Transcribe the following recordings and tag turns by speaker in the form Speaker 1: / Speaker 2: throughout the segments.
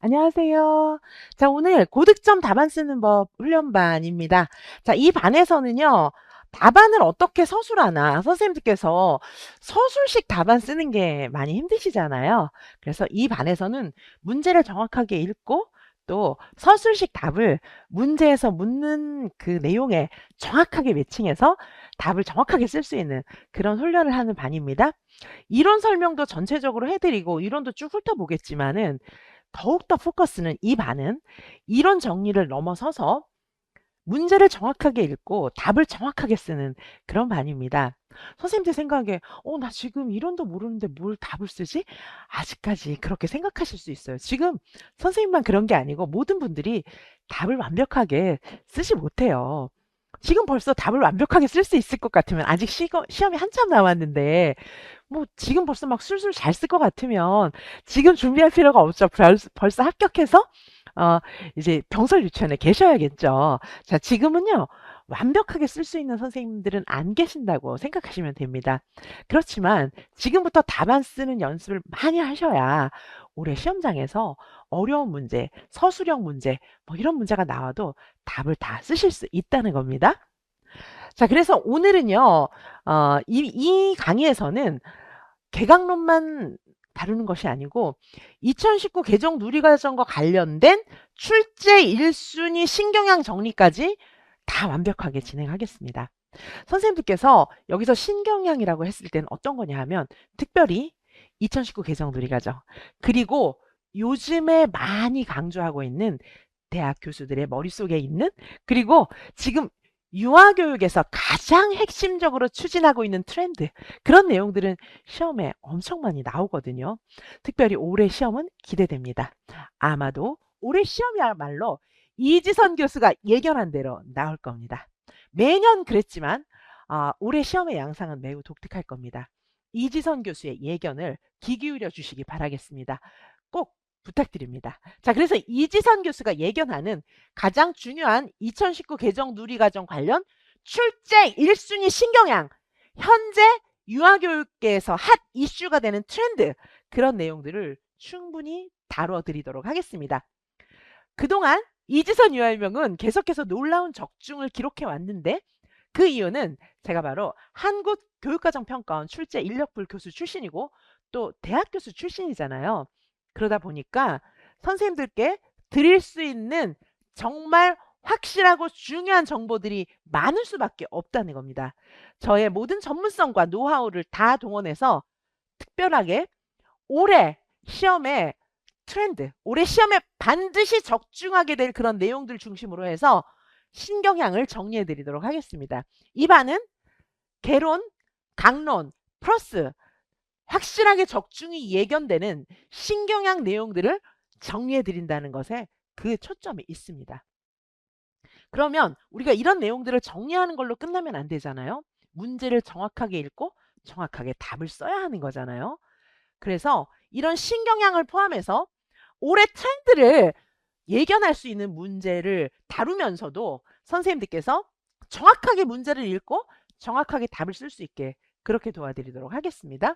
Speaker 1: 안녕하세요. 자, 오늘 고득점 답안 쓰는 법 훈련반입니다. 자, 이 반에서는요, 답안을 어떻게 서술하나 선생님들께서 서술식 답안 쓰는 게 많이 힘드시잖아요. 그래서 이 반에서는 문제를 정확하게 읽고 또 서술식 답을 문제에서 묻는 그 내용에 정확하게 매칭해서 답을 정확하게 쓸 수 있는 그런 훈련을 하는 반입니다. 이론 설명도 전체적으로 해드리고 이론도 쭉 훑어보겠지만은 더욱더 포커스는 이 반은 이론 정리를 넘어서서 문제를 정확하게 읽고 답을 정확하게 쓰는 그런 반입니다. 선생님들 생각에 나 지금 이론도 모르는데 뭘 답을 쓰지? 아직까지 그렇게 생각하실 수 있어요. 지금 선생님만 그런 게 아니고 모든 분들이 답을 완벽하게 쓰지 못해요. 지금 벌써 답을 완벽하게 쓸 수 있을 것 같으면 아직 시험이 한참 남았는데 뭐 지금 벌써 막 술술 잘 쓸 것 같으면 지금 준비할 필요가 없죠. 벌써 합격해서 어 이제 병설 유치원에 계셔야겠죠. 자, 지금은요. 완벽하게 쓸 수 있는 선생님들은 안 계신다고 생각하시면 됩니다. 그렇지만 지금부터 답안 쓰는 연습을 많이 하셔야 올해 시험장에서 어려운 문제, 서술형 문제 뭐 이런 문제가 나와도 답을 다 쓰실 수 있다는 겁니다. 자, 그래서 오늘은요. 이 강의에서는 개강론만 다루는 것이 아니고 2019 개정 누리과정과 관련된 출제 1순위 신경향 정리까지 다 완벽하게 진행하겠습니다. 선생님들께서 여기서 신경향이라고 했을 때는 어떤 거냐 하면 특별히 2019 개정 누리과정 그리고 요즘에 많이 강조하고 있는 대학 교수들의 머릿속에 있는 그리고 지금 유아교육에서 가장 핵심적으로 추진하고 있는 트렌드 그런 내용들은 시험에 엄청 많이 나오거든요. 특별히 올해 시험은 기대됩니다. 아마도 올해 시험이야말로 이지선 교수가 예견한 대로 나올 겁니다. 매년 그랬지만 올해 시험의 양상은 매우 독특할 겁니다. 이지선 교수의 예견을 귀 기울여 주시기 바라겠습니다. 꼭 부탁드립니다. 자, 그래서 이지선 교수가 예견하는 가장 중요한 2019 개정 누리과정 관련 출제 1순위 신경향, 현재 유아교육계에서 핫 이슈가 되는 트렌드, 그런 내용들을 충분히 다뤄드리도록 하겠습니다. 그동안 이지선 유아일명은 계속해서 놀라운 적중을 기록해 왔는데 그 이유는 제가 바로 한국교육과정평가원 출제 인력불 교수 출신이고 또 대학 교수 출신이잖아요. 그러다 보니까 선생님들께 드릴 수 있는 정말 확실하고 중요한 정보들이 많을 수밖에 없다는 겁니다. 저의 모든 전문성과 노하우를 다 동원해서 특별하게 올해 시험에 트렌드, 올해 시험에 반드시 적중하게 될 그런 내용들 중심으로 해서 신경향을 정리해 드리도록 하겠습니다. 이 반은 개론, 강론, 플러스 확실하게 적중이 예견되는 신경향 내용들을 정리해 드린다는 것에 그 초점이 있습니다. 그러면 우리가 이런 내용들을 정리하는 걸로 끝나면 안 되잖아요. 문제를 정확하게 읽고 정확하게 답을 써야 하는 거잖아요. 그래서 이런 신경향을 포함해서 올해 트렌드를 예견할 수 있는 문제를 다루면서도 선생님들께서 정확하게 문제를 읽고 정확하게 답을 쓸 수 있게 그렇게 도와드리도록 하겠습니다.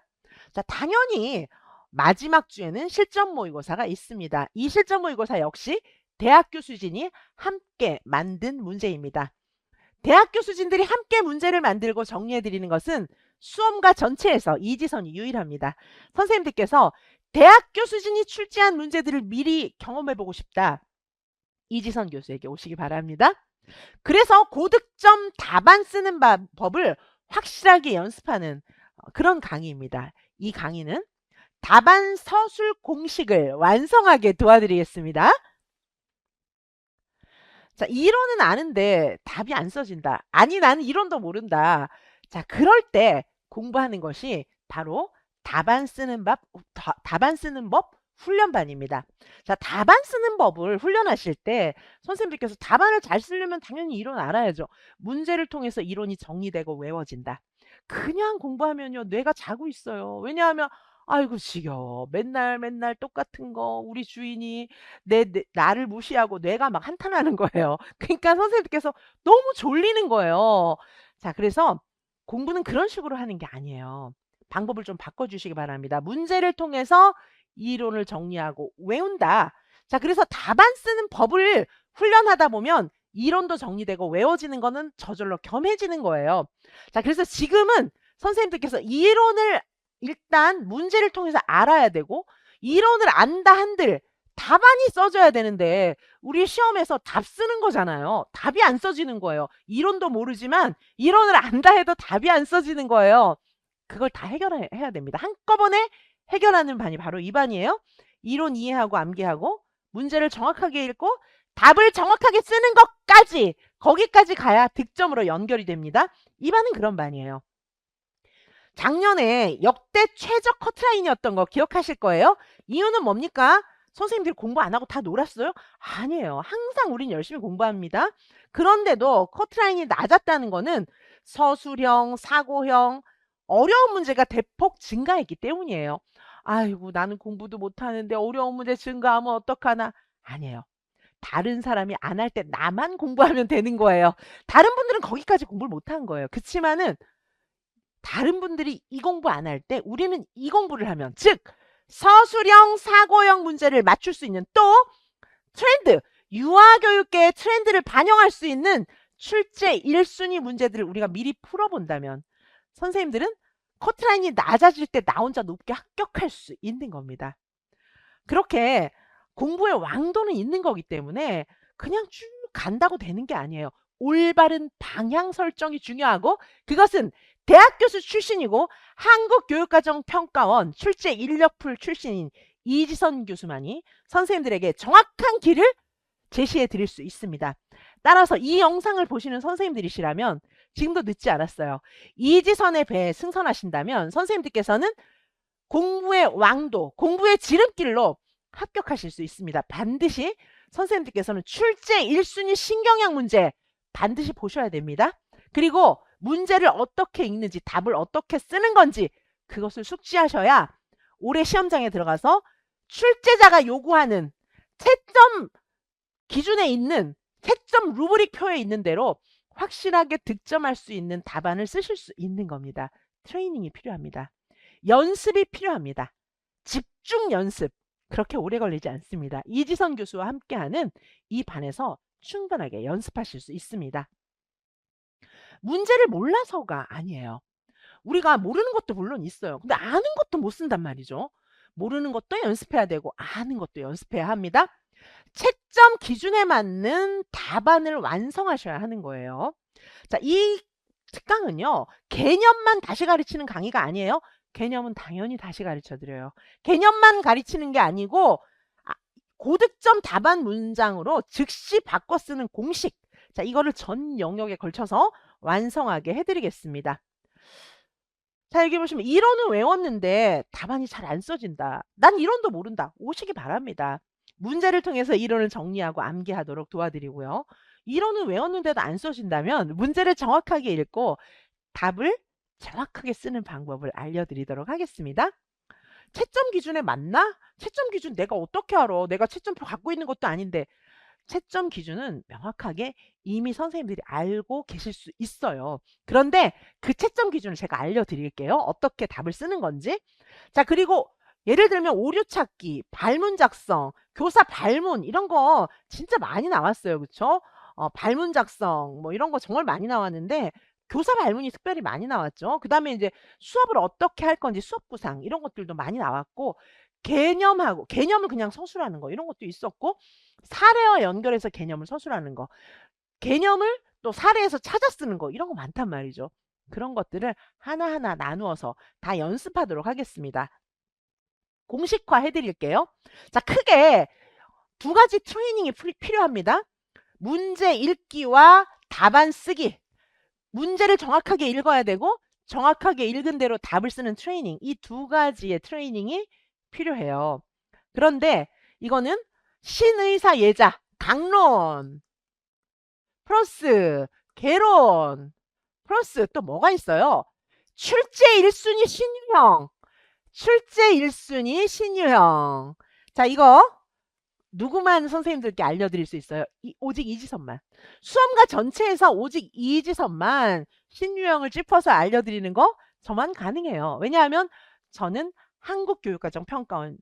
Speaker 1: 자, 당연히 마지막 주에는 실전 모의고사가 있습니다. 이 실전 모의고사 역시 대학교 수진이 함께 만든 문제입니다. 대학교 수진들이 함께 문제를 만들고 정리해 드리는 것은 수험과 전체에서 이지선이 유일합니다. 선생님들께서 대학교 수진이 출제한 문제들을 미리 경험해 보고 싶다. 이지선 교수에게 오시기 바랍니다. 그래서 고득점 답안 쓰는 법을 확실하게 연습하는 그런 강의입니다. 이 강의는 답안 서술 공식을 완성하게 도와드리겠습니다. 자, 이론은 아는데 답이 안 써진다. 아니, 나는 이론도 모른다. 자, 그럴 때 공부하는 것이 바로 답안 쓰는 법 훈련반입니다. 자, 답안 쓰는 법을 훈련하실 때 선생님들께서 답안을 잘 쓰려면 당연히 이론 알아야죠. 문제를 통해서 이론이 정리되고 외워진다. 그냥 공부하면요, 뇌가 자고 있어요. 왜냐하면 아이고 지겨워. 맨날 똑같은 거 우리 주인이 나를 무시하고 뇌가 막 한탄하는 거예요. 그러니까 선생님께서 너무 졸리는 거예요. 자, 그래서 공부는 그런 식으로 하는 게 아니에요. 방법을 좀 바꿔주시기 바랍니다. 문제를 통해서 이론을 정리하고 외운다. 자, 그래서 답안 쓰는 법을 훈련하다 보면 이론도 정리되고 외워지는 거는 저절로 겸해지는 거예요. 자, 그래서 지금은 선생님들께서 이론을 일단 문제를 통해서 알아야 되고 이론을 안다 한들 답안이 써져야 되는데 우리 시험에서 답 쓰는 거잖아요. 답이 안 써지는 거예요. 이론도 모르지만 이론을 안다 해도 답이 안 써지는 거예요. 그걸 다 해결해야 됩니다. 한꺼번에 해결하는 반이 바로 이 반이에요. 이론 이해하고 암기하고 문제를 정확하게 읽고 답을 정확하게 쓰는 것까지 거기까지 가야 득점으로 연결이 됩니다. 이 반은 그런 반이에요. 작년에 역대 최저 커트라인이었던 거 기억하실 거예요. 이유는 뭡니까? 선생님들이 공부 안 하고 다 놀았어요? 아니에요. 항상 우린 열심히 공부합니다. 그런데도 커트라인이 낮았다는 거는 서술형, 사고형, 어려운 문제가 대폭 증가했기 때문이에요. 아이고, 나는 공부도 못하는데 어려운 문제 증가하면 어떡하나? 아니에요. 다른 사람이 안 할 때 나만 공부하면 되는 거예요. 다른 분들은 거기까지 공부를 못한 거예요. 그치만은 다른 분들이 이 공부 안 할 때 우리는 이 공부를 하면, 즉 서술형, 사고형 문제를 맞출 수 있는, 또 트렌드, 유아교육계의 트렌드를 반영할 수 있는 출제 1순위 문제들을 우리가 미리 풀어본다면 선생님들은 커트라인이 낮아질 때 나 혼자 높게 합격할 수 있는 겁니다. 그렇게 공부의 왕도는 있는 거기 때문에 그냥 쭉 간다고 되는 게 아니에요. 올바른 방향 설정이 중요하고, 그것은 대학 교수 출신이고 한국교육과정평가원 출제 인력풀 출신인 이지선 교수만이 선생님들에게 정확한 길을 제시해 드릴 수 있습니다. 따라서 이 영상을 보시는 선생님들이시라면 지금도 늦지 않았어요. 이지선의 배에 승선하신다면 선생님들께서는 공부의 왕도, 공부의 지름길로 합격하실 수 있습니다. 반드시 선생님들께서는 출제 1순위 신경향 문제 반드시 보셔야 됩니다. 그리고 문제를 어떻게 읽는지, 답을 어떻게 쓰는 건지 그것을 숙지하셔야 올해 시험장에 들어가서 출제자가 요구하는 채점 기준에 있는 채점 루브릭 표에 있는 대로 확실하게 득점할 수 있는 답안을 쓰실 수 있는 겁니다. 트레이닝이 필요합니다. 연습이 필요합니다. 집중 연습. 그렇게 오래 걸리지 않습니다. 이지선 교수와 함께하는 이 반에서 충분하게 연습하실 수 있습니다. 문제를 몰라서가 아니에요. 우리가 모르는 것도 물론 있어요. 근데 아는 것도 못 쓴단 말이죠. 모르는 것도 연습해야 되고 아는 것도 연습해야 합니다. 채점 기준에 맞는 답안을 완성하셔야 하는 거예요. 자, 이 특강은요, 개념만 다시 가르치는 강의가 아니에요. 개념은 당연히 다시 가르쳐 드려요. 개념만 가르치는 게 아니고 고득점 답안 문장으로 즉시 바꿔 쓰는 공식, 자, 이거를 전 영역에 걸쳐서 완성하게 해드리겠습니다. 자, 여기 보시면 이론은 외웠는데 답안이 잘 안 써진다. 난 이론도 모른다. 오시기 바랍니다. 문제를 통해서 이론을 정리하고 암기하도록 도와드리고요. 이론은 외웠는데도 안 써진다면 문제를 정확하게 읽고 답을 정확하게 쓰는 방법을 알려드리도록 하겠습니다. 채점 기준에 맞나? 채점 기준 내가 어떻게 알아? 내가 채점표 갖고 있는 것도 아닌데. 채점 기준은 명확하게 이미 선생님들이 알고 계실 수 있어요. 그런데 그 채점 기준을 제가 알려드릴게요. 어떻게 답을 쓰는 건지. 자, 그리고 예를 들면 오류 찾기, 발문 작성, 교사 발문 이런 거 진짜 많이 나왔어요. 그쵸? 발문 작성 뭐 이런 거 정말 많이 나왔는데 교사 발문이 특별히 많이 나왔죠. 그 다음에 이제 수업을 어떻게 할 건지 수업 구상 이런 것들도 많이 나왔고, 개념을 그냥 서술하는 거 이런 것도 있었고, 사례와 연결해서 개념을 서술하는 거, 개념을 또 사례에서 찾아 쓰는 거 이런 거 많단 말이죠. 그런 것들을 하나하나 나누어서 다 연습하도록 하겠습니다. 공식화 해드릴게요. 자, 크게 두 가지 트레이닝이 필요합니다. 문제 읽기와 답안 쓰기. 문제를 정확하게 읽어야 되고 정확하게 읽은 대로 답을 쓰는 트레이닝. 이 두 가지의 트레이닝이 필요해요. 그런데 이거는 신의사 예자, 강론, 플러스 개론, 플러스 또 뭐가 있어요? 출제 1순위 신유형. 출제 1순위 신유형. 자, 이거 누구만 선생님들께 알려드릴 수 있어요? 오직 이지선만. 수험가 전체에서 오직 이지선만 신유형을 짚어서 알려드리는 거 저만 가능해요. 왜냐하면 저는 한국교육과정평가원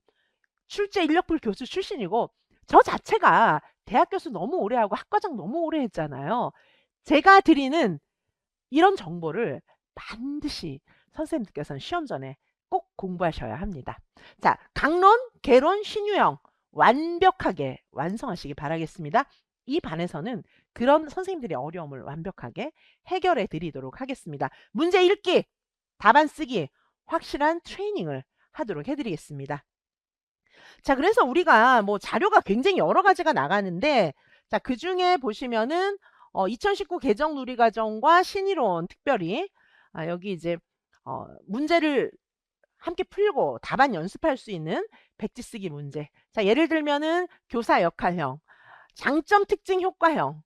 Speaker 1: 출제 인력풀 교수 출신이고 저 자체가 대학 교수 너무 오래 하고 학과장 너무 오래 했잖아요. 제가 드리는 이런 정보를 반드시 선생님들께서는 시험 전에 꼭 공부하셔야 합니다. 자, 강론, 개론, 신유형 완벽하게 완성하시기 바라겠습니다. 이 반에서는 그런 선생님들의 어려움을 완벽하게 해결해 드리도록 하겠습니다. 문제 읽기, 답안 쓰기, 확실한 트레이닝을 하도록 해드리겠습니다. 자, 그래서 우리가 뭐 자료가 굉장히 여러 가지가 나가는데, 자, 그 중에 보시면은 2019 개정 누리과정과 신이론 특별히 여기 이제 문제를 함께 풀고 답안 연습할 수 있는 백지 쓰기 문제. 자, 예를 들면은 교사 역할형, 장점 특징 효과형,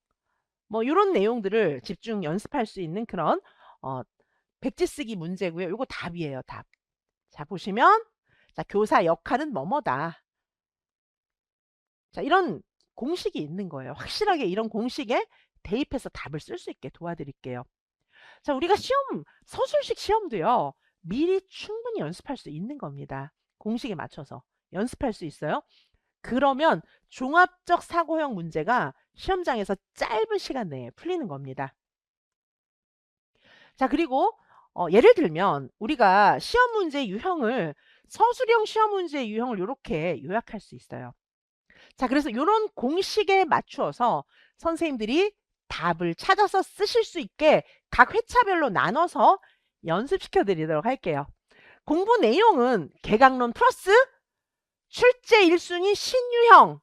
Speaker 1: 뭐 이런 내용들을 집중 연습할 수 있는 그런 백지 쓰기 문제고요. 요거 답이에요, 답. 자, 보시면 자, 교사 역할은 뭐뭐다. 자, 이런 공식이 있는 거예요. 확실하게 이런 공식에 대입해서 답을 쓸 수 있게 도와드릴게요. 자, 우리가 시험, 서술식 시험도요. 미리 충분히 연습할 수 있는 겁니다. 공식에 맞춰서 연습할 수 있어요. 그러면 종합적 사고형 문제가 시험장에서 짧은 시간 내에 풀리는 겁니다. 자, 그리고 예를 들면 우리가 시험 문제 유형을 서술형 시험 문제 유형을 이렇게 요약할 수 있어요. 자, 그래서 이런 공식에 맞추어서 선생님들이 답을 찾아서 쓰실 수 있게 각 회차별로 나눠서 연습시켜 드리도록 할게요. 공부 내용은 개강론 플러스 출제 1순위 신유형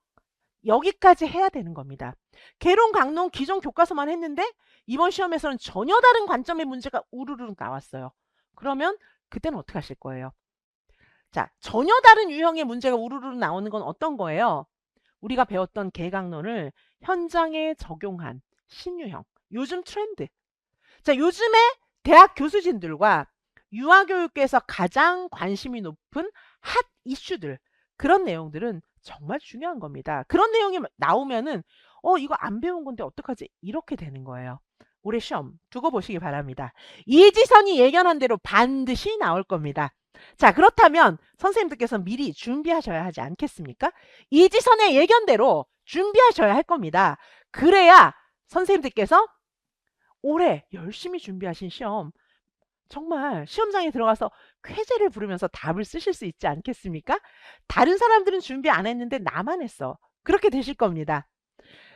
Speaker 1: 여기까지 해야 되는 겁니다. 개론, 강론, 기존 교과서만 했는데 이번 시험에서는 전혀 다른 관점의 문제가 우르르 나왔어요. 그러면 그때는 어떻게 하실 거예요? 자, 전혀 다른 유형의 문제가 우르르 나오는 건 어떤 거예요? 우리가 배웠던 개강론을 현장에 적용한 신유형, 요즘 트렌드. 자, 요즘에 대학 교수진들과 유아교육계에서 가장 관심이 높은 핫 이슈들, 그런 내용들은 정말 중요한 겁니다. 그런 내용이 나오면은 이거 안 배운 건데 어떡하지? 이렇게 되는 거예요. 올해 시험 두고 보시기 바랍니다. 이지선이 예견한 대로 반드시 나올 겁니다. 자, 그렇다면 선생님들께서 미리 준비하셔야 하지 않겠습니까? 이지선의 예견대로 준비하셔야 할 겁니다. 그래야 선생님들께서 올해 열심히 준비하신 시험 정말 시험장에 들어가서 쾌재를 부르면서 답을 쓰실 수 있지 않겠습니까? 다른 사람들은 준비 안 했는데 나만 했어. 그렇게 되실 겁니다.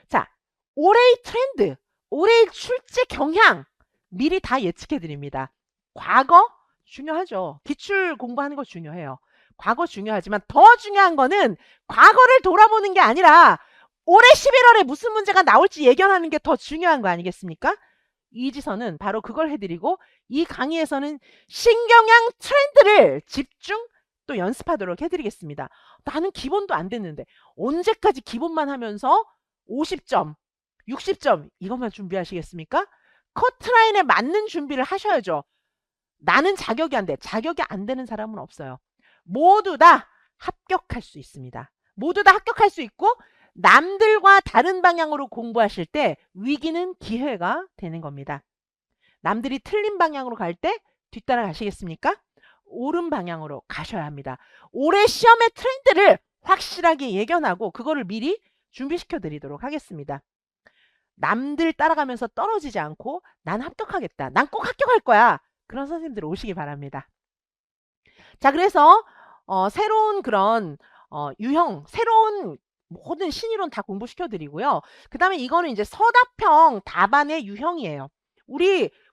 Speaker 1: 자, 올해의 트렌드, 올해의 출제 경향 미리 다 예측해 드립니다. 과거 중요하죠. 기출 공부하는 거 중요해요. 과거 중요하지만 더 중요한 거는 과거를 돌아보는 게 아니라 올해 11월에 무슨 문제가 나올지 예견하는 게 더 중요한 거 아니겠습니까? 이지선은 바로 그걸 해드리고 이 강의에서는 신경향 트렌드를 집중 또 연습하도록 해드리겠습니다. 나는 기본도 안 됐는데 언제까지 기본만 하면서 50점, 60점 이것만 준비하시겠습니까? 커트라인에 맞는 준비를 하셔야죠. 나는 자격이 안 돼. 자격이 안 되는 사람은 없어요. 모두 다 합격할 수 있습니다. 모두 다 합격할 수 있고 남들과 다른 방향으로 공부하실 때 위기는 기회가 되는 겁니다. 남들이 틀린 방향으로 갈 때 뒤따라 가시겠습니까? 옳은 방향으로 가셔야 합니다. 올해 시험의 트렌드를 확실하게 예견하고 그거를 미리 준비시켜 드리도록 하겠습니다. 남들 따라가면서 떨어지지 않고 난 합격하겠다. 난 꼭 합격할 거야. 그런 선생님들 오시기 바랍니다. 자, 그래서 새로운 그런 유형, 새로운 모든 신이론 다 공부시켜 드리고요. 그 다음에 이거는 이제 서답형 답안의 유형이에요.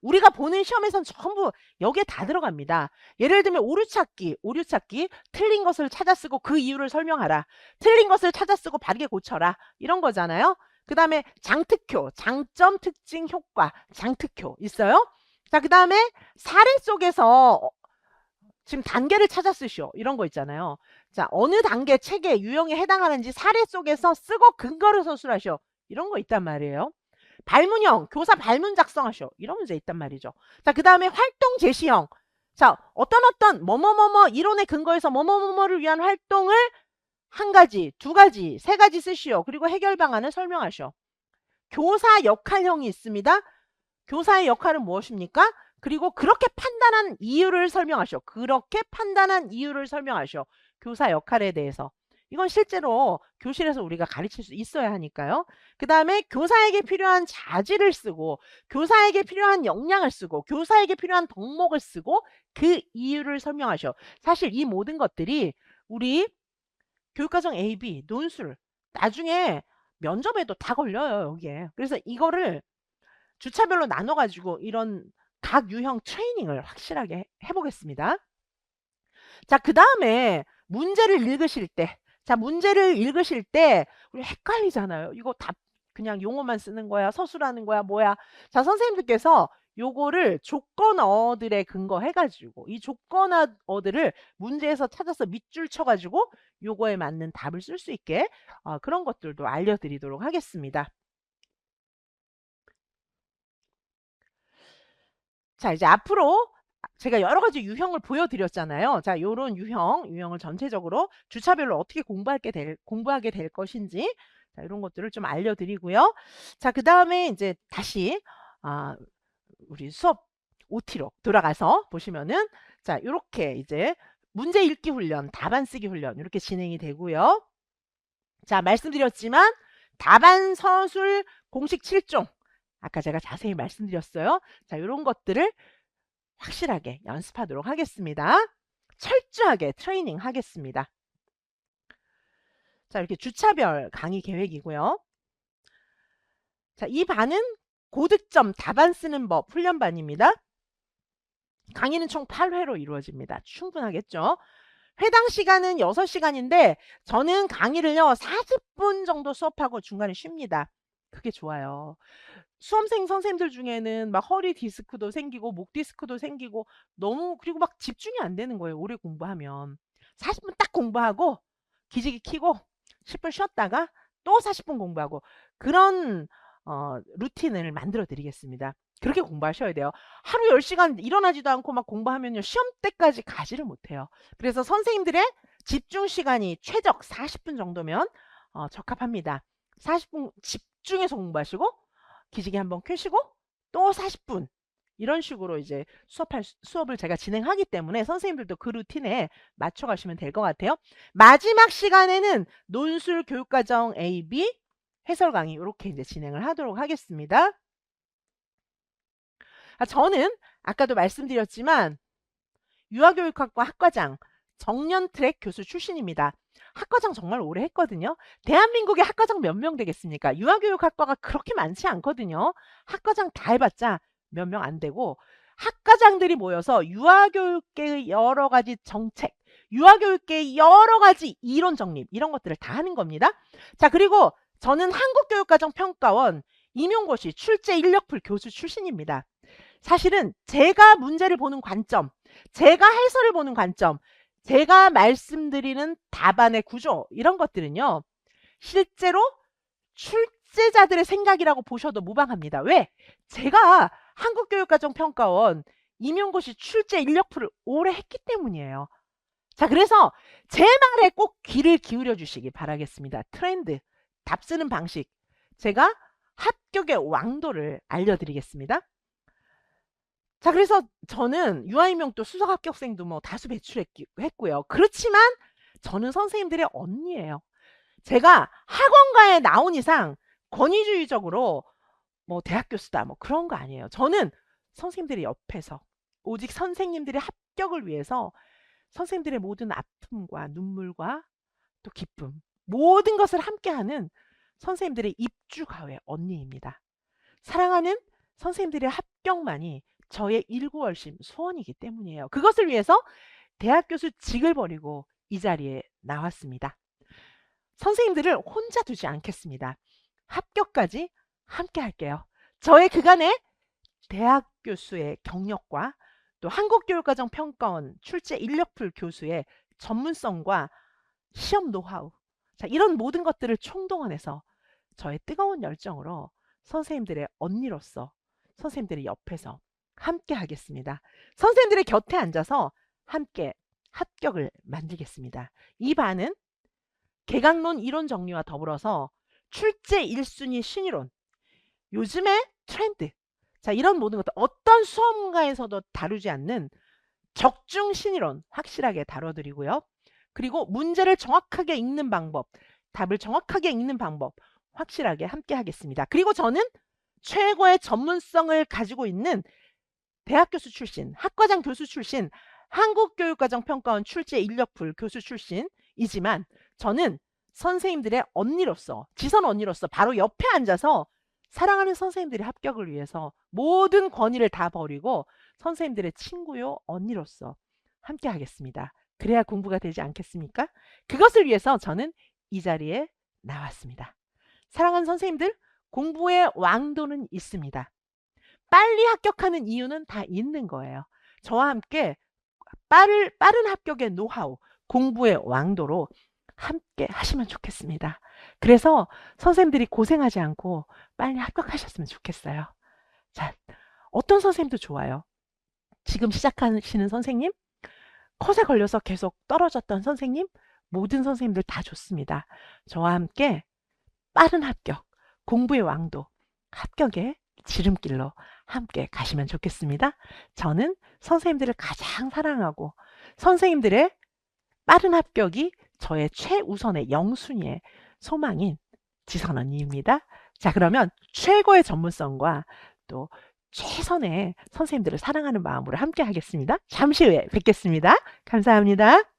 Speaker 1: 우리가 보는 시험에선 전부 여기에 다 들어갑니다. 예를 들면 오류 찾기, 틀린 것을 찾아 쓰고 그 이유를 설명하라. 틀린 것을 찾아 쓰고 바르게 고쳐라. 이런 거잖아요. 그 다음에 장특효, 장점, 특징, 효과, 장특효 있어요. 자, 그 다음에 사례 속에서 지금 단계를 찾아 쓰시오. 이런 거 있잖아요. 자, 어느 단계 책의 유형에 해당하는지 사례 속에서 쓰고 근거를 서술하시오. 이런 거 있단 말이에요. 발문형, 교사 발문 작성하시오. 이런 문제 있단 말이죠. 자, 그 다음에 활동 제시형. 자, 어떤 뭐뭐뭐뭐 이론에 근거해서 뭐뭐뭐뭐를 위한 활동을 한 가지, 두 가지, 세 가지 쓰시오. 그리고 해결 방안을 설명하시오. 교사 역할형이 있습니다. 교사의 역할은 무엇입니까? 그리고 그렇게 판단한 이유를 설명하시오. 그렇게 판단한 이유를 설명하시오. 교사 역할에 대해서. 이건 실제로 교실에서 우리가 가르칠 수 있어야 하니까요. 그 다음에 교사에게 필요한 자질을 쓰고, 교사에게 필요한 역량을 쓰고, 교사에게 필요한 덕목을 쓰고, 그 이유를 설명하셔. 사실 이 모든 것들이 우리 교육과정 A, B, 논술, 나중에 면접에도 다 걸려요, 여기에. 그래서 이거를 주차별로 나눠가지고 이런 각 유형 트레이닝을 확실하게 해보겠습니다. 자, 그 다음에 문제를 읽으실 때, 자, 문제를 읽으실 때 우리 헷갈리잖아요. 이거 답 그냥 용어만 쓰는 거야, 서술하는 거야, 뭐야. 자, 선생님들께서 요거를 조건어들에 근거해가지고 이 조건어들을 문제에서 찾아서 밑줄 쳐가지고 요거에 맞는 답을 쓸 수 있게 그런 것들도 알려드리도록 하겠습니다. 자, 이제 앞으로 제가 여러 가지 유형을 보여드렸잖아요. 자, 요런 유형을 전체적으로 주차별로 어떻게 공부하게 될 것인지, 자, 이런 것들을 좀 알려드리고요. 자, 그 다음에 이제 다시, 아, 우리 수업 OT로 돌아가서 보시면은, 자, 요렇게 이제 문제 읽기 훈련, 답안 쓰기 훈련, 이렇게 진행이 되고요. 자, 말씀드렸지만, 답안 서술 공식 7종. 아까 제가 자세히 말씀드렸어요. 자, 이런 것들을 확실하게 연습하도록 하겠습니다. 철저하게 트레이닝 하겠습니다. 자, 이렇게 주차별 강의 계획이고요. 자, 이 반은 고득점 답안 쓰는 법 훈련반입니다. 강의는 총 8회로 이루어집니다. 충분하겠죠? 회당 시간은 6시간인데 저는 강의를요 40분 정도 수업하고 중간에 쉽니다. 그게 좋아요. 수험생 선생님들 중에는 막 허리 디스크도 생기고 목 디스크도 생기고 너무 그리고 막 집중이 안 되는 거예요. 오래 공부하면. 40분 딱 공부하고 기지개 켜고 10분 쉬었다가 또 40분 공부하고 그런 루틴을 만들어 드리겠습니다. 그렇게 공부하셔야 돼요. 하루 10시간 일어나지도 않고 막 공부하면요. 시험 때까지 가지를 못해요. 그래서 선생님들의 집중 시간이 최적 40분 정도면 적합합니다. 40분 집중해서 공부하시고 기지개 한번 켜시고 또 40분 이런 식으로 이제 수업을 제가 진행하기 때문에 선생님들도 그 루틴에 맞춰 가시면 될 것 같아요. 마지막 시간에는 논술 교육과정 A, B 해설 강의 이렇게 이제 진행을 하도록 하겠습니다. 저는 아까도 말씀드렸지만 유아교육학과 학과장 정년 트랙 교수 출신입니다. 학과장 정말 오래 했거든요. 대한민국에 학과장 몇 명 되겠습니까? 유아교육학과가 그렇게 많지 않거든요. 학과장 다 해봤자 몇 명 안 되고 학과장들이 모여서 유아교육계의 여러 가지 정책, 유아교육계의 여러 가지 이론 정립 이런 것들을 다 하는 겁니다. 자, 그리고 저는 한국교육과정평가원 임용고시 출제 인력풀 교수 출신입니다. 사실은 제가 문제를 보는 관점, 제가 해설을 보는 관점, 제가 말씀드리는 답안의 구조 이런 것들은요. 실제로 출제자들의 생각이라고 보셔도 무방합니다. 왜? 제가 한국교육과정평가원 임용고시 출제 인력풀을 오래 했기 때문이에요. 자, 그래서 제 말에 꼭 귀를 기울여 주시기 바라겠습니다. 트렌드, 답 쓰는 방식, 제가 합격의 왕도를 알려드리겠습니다. 자, 그래서 저는 유아임용도 수석 합격생도 뭐 다수 배출했고요. 그렇지만 저는 선생님들의 언니예요. 제가 학원가에 나온 이상 권위주의적으로 뭐 대학 교수다 뭐 그런 거 아니에요. 저는 선생님들의 옆에서 오직 선생님들의 합격을 위해서 선생님들의 모든 아픔과 눈물과 또 기쁨 모든 것을 함께하는 선생님들의 입주가회 언니입니다. 사랑하는 선생님들의 합격만이 저의 일구월심 소원이기 때문이에요. 그것을 위해서 대학 교수 직을 버리고 이 자리에 나왔습니다. 선생님들을 혼자 두지 않겠습니다. 합격까지 함께 할게요. 저의 그간의 대학 교수의 경력과 또 한국교육과정평가원 출제 인력풀 교수의 전문성과 시험 노하우, 자, 이런 모든 것들을 총동원해서 저의 뜨거운 열정으로 선생님들의 언니로서 선생님들의 옆에서 함께 하겠습니다. 선생님들의 곁에 앉아서 함께 합격을 만들겠습니다. 이 반은 개강론 이론 정리와 더불어서 출제 1순위 신이론, 요즘의 트렌드, 자 이런 모든 것들 어떤 수험가에서도 다루지 않는 적중 신이론 확실하게 다뤄드리고요. 그리고 문제를 정확하게 읽는 방법, 답을 정확하게 읽는 방법 확실하게 함께 하겠습니다. 그리고 저는 최고의 전문성을 가지고 있는 대학 교수 출신, 학과장 교수 출신, 한국교육과정평가원 출제 인력풀 교수 출신이지만 저는 선생님들의 언니로서, 지선 언니로서 바로 옆에 앉아서 사랑하는 선생님들의 합격을 위해서 모든 권위를 다 버리고 선생님들의 친구요, 언니로서 함께 하겠습니다. 그래야 공부가 되지 않겠습니까? 그것을 위해서 저는 이 자리에 나왔습니다. 사랑하는 선생님들, 공부의 왕도는 있습니다. 빨리 합격하는 이유는 다 있는 거예요. 저와 함께 빠른 합격의 노하우, 공부의 왕도로 함께 하시면 좋겠습니다. 그래서 선생님들이 고생하지 않고 빨리 합격하셨으면 좋겠어요. 자, 어떤 선생님도 좋아요. 지금 시작하시는 선생님, 컷에 걸려서 계속 떨어졌던 선생님, 모든 선생님들 다 좋습니다. 저와 함께 빠른 합격, 공부의 왕도, 합격의 지름길로 함께 가시면 좋겠습니다. 저는 선생님들을 가장 사랑하고 선생님들의 빠른 합격이 저의 최우선의 영순위의 소망인 지선 언니입니다. 자, 그러면 최고의 전문성과 또 최선의 선생님들을 사랑하는 마음으로 함께 하겠습니다. 잠시 후에 뵙겠습니다. 감사합니다.